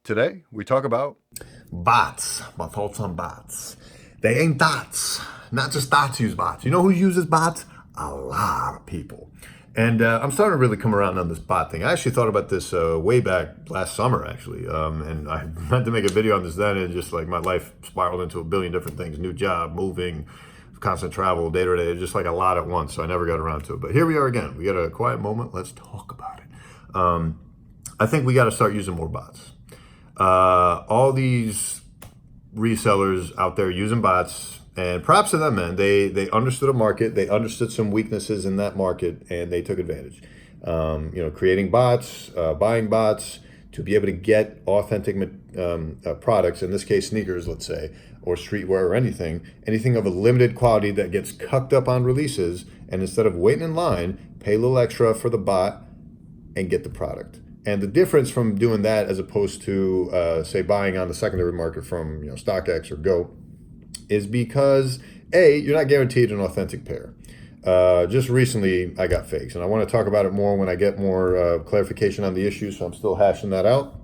Today, we talk about Bots. My thoughts on bots. They ain't dots. Not just dots use bots. You know who uses bots? A lot of people. And I'm starting to really come around on this bot thing. I actually thought about this way back last summer, actually. And I meant to make a video on this then, and just like my life spiraled into a billion different things: new job, moving, constant travel, day to day, just like a lot at once. So I never got around to it. But here we are again. We got a quiet moment. Let's talk about it. I think we got to start using more bots. All these resellers out there using bots, and props to them, man. They understood a market, they understood some weaknesses in that market, and they took advantage. Creating bots, buying bots to be able to get authentic products. In this case, sneakers, let's say, or streetwear, or anything of a limited quality that gets cucked up on releases. And instead of waiting in line, pay a little extra for the bot and get the product. And the difference from doing that as opposed to, say, buying on the secondary market from StockX or Go is because, A, you're not guaranteed an authentic pair. Just recently, I got fakes, and I want to talk about it more when I get more clarification on the issue, so I'm still hashing that out.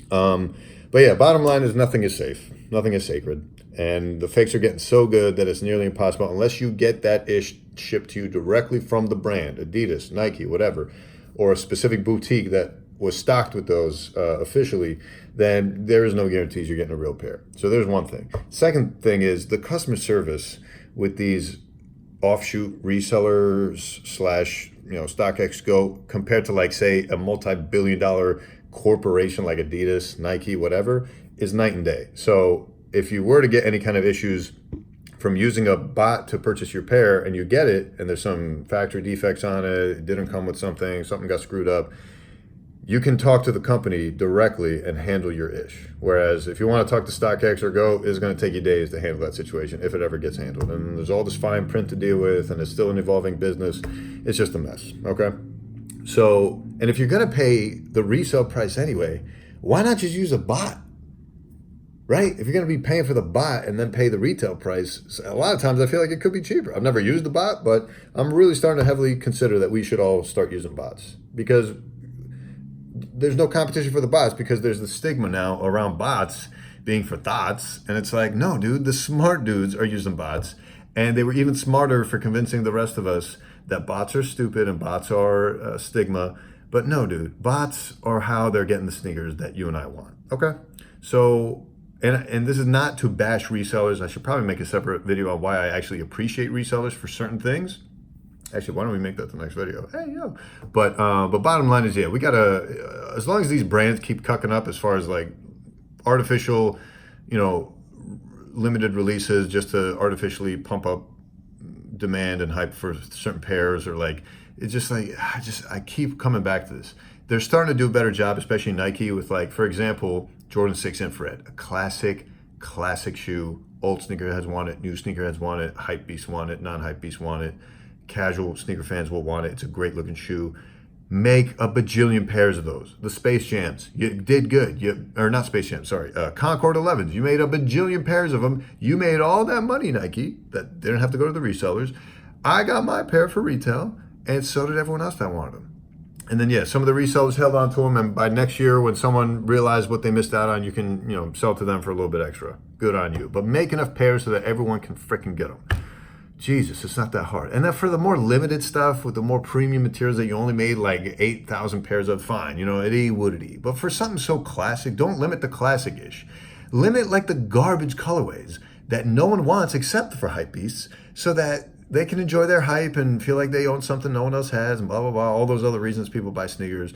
But yeah, bottom line is nothing is safe. Nothing is sacred. And the fakes are getting so good that it's nearly impossible, unless you get that ish shipped to you directly from the brand, Adidas, Nike, whatever, or a specific boutique that was stocked with those officially, then there is no guarantees you're getting a real pair. So there's one thing. Second thing is the customer service with these offshoot resellers slash StockX Go compared to, like, say, a multi-billion-dollar corporation like Adidas, Nike, whatever, is night and day. So if you were to get any kind of issues from using a bot to purchase your pair and you get it and there's some factory defects on it didn't come with something got screwed up, you can talk to the company directly and handle your ish. Whereas if you want to talk to StockX or Go, it's going to take you days to handle that situation, if it ever gets handled. And there's all this fine print to deal with, and it's still an evolving business. It's just a mess, okay? So, and if you're going to pay the resale price anyway, why not just use a bot? Right? If you're going to be paying for the bot and then pay the retail price, a lot of times I feel like it could be cheaper. I've never used the bot, but I'm really starting to heavily consider that we should all start using bots, because there's no competition for the bots, because there's the stigma now around bots being for thoughts. And it's like, no, dude, the smart dudes are using bots. And they were even smarter for convincing the rest of us that bots are stupid and bots are stigma. But no, dude, bots are how they're getting the sneakers that you and I want. Okay? So, and this is not to bash resellers. I should probably make a separate video on why I actually appreciate resellers for certain things. Actually, why don't we make that the next video? Hey, yo. But bottom line is, yeah, we gotta, as long as these brands keep cucking up as far as like artificial, limited releases just to artificially pump up demand and hype for certain pairs, or like, it's just like, I keep coming back to this. They're starting to do a better job, especially Nike, with, like, for example, Jordan 6 Infrared, a classic shoe. Old sneakerheads want it, new sneakerheads want it, hype beasts want it, non-hype beasts want it. Casual sneaker fans will want it. It's a great looking shoe. Make a bajillion pairs of those. The Space Jams, you did good. Or not Space Jams, sorry. Concord 11s, you made a bajillion pairs of them. You made all that money, Nike, that didn't have to go to the resellers. I got my pair for retail, and so did everyone else that wanted them. And then, yeah, some of the resellers held on to them, and by next year, when someone realized what they missed out on, you can, sell to them for a little bit extra. Good on you. But make enough pairs so that everyone can freaking get them. Jesus, it's not that hard. And then for the more limited stuff with the more premium materials that you only made like 8,000 pairs of, fine, it would it. But for something so classic, don't limit the classic-ish. Limit like the garbage colorways that no one wants except for hypebeasts, so that they can enjoy their hype and feel like they own something no one else has, and blah, blah, blah, all those other reasons people buy sneakers.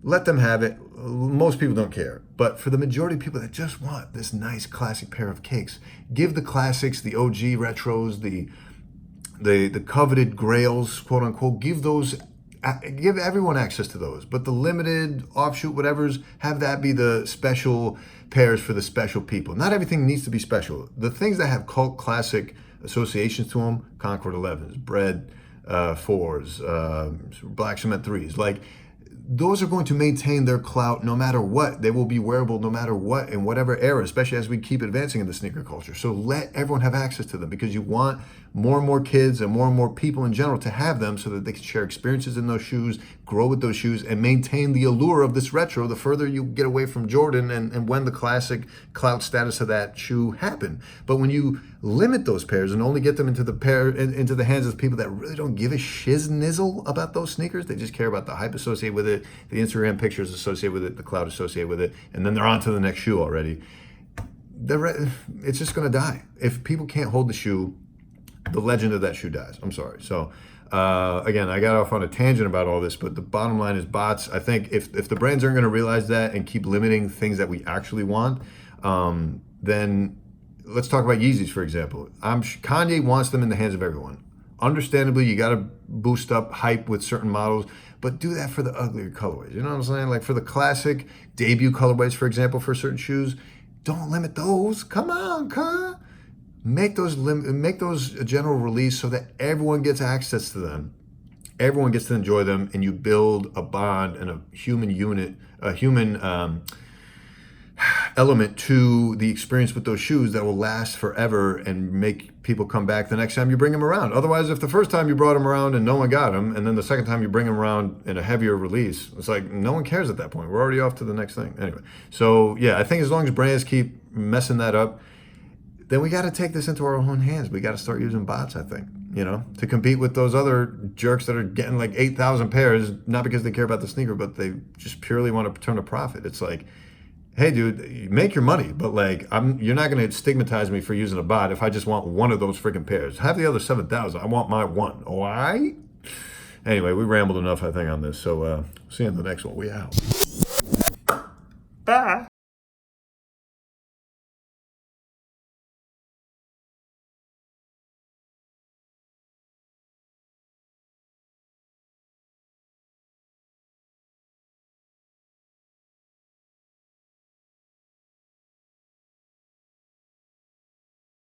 Let them have it. Most people don't care. But for the majority of people that just want this nice classic pair of cakes, give the classics, the OG retros, the coveted grails, quote unquote, give everyone access to those. But the limited offshoot whatevers, have that be the special pairs for the special people. Not everything needs to be special. The things that have cult classic associations to them, Concord 11s, Bread 4s, Black Cement 3s, like, those are going to maintain their clout no matter what. They will be wearable no matter what, in whatever era, especially as we keep advancing in the sneaker culture. So let everyone have access to them, because you want more and more kids and more people in general to have them, so that they can share experiences in those shoes, grow with those shoes, and maintain the allure of this retro the further you get away from Jordan and when the classic clout status of that shoe happened. But when you limit those pairs and only get them into the hands of people that really don't give a shiznizzle about those sneakers, they just care about the hype associated with it, the Instagram pictures associated with it, the clout associated with it, and then they're on to the next shoe already. It's just going to die. If people can't hold the shoe, the legend of that shoe dies. I'm sorry. So again, I got off on a tangent about all this, but the bottom line is bots. I think if the brands aren't going to realize that and keep limiting things that we actually want, then let's talk about Yeezys, for example. Kanye wants them in the hands of everyone. Understandably, you got to boost up hype with certain models, but do that for the uglier colorways. You know what I'm saying? Like for the classic debut colorways, for example, for certain shoes, don't limit those. Come on, cuz. Make those a general release so that everyone gets access to them. Everyone gets to enjoy them, and you build a bond and a human unit, a human element to the experience with those shoes that will last forever and make people come back the next time you bring them around. Otherwise, if the first time you brought them around and no one got them, and then the second time you bring them around in a heavier release, it's like no one cares at that point. We're already off to the next thing. Anyway, so yeah, I think as long as brands keep messing that up, then we got to take this into our own hands. We got to start using bots, I think, to compete with those other jerks that are getting like 8,000 pairs, not because they care about the sneaker, but they just purely want to turn a profit. It's like, hey, dude, make your money, but like, you're not going to stigmatize me for using a bot if I just want one of those freaking pairs. Have the other 7,000. I want my one. Why? Anyway, we rambled enough, I think, on this. So see you in the next one. We out. Bye.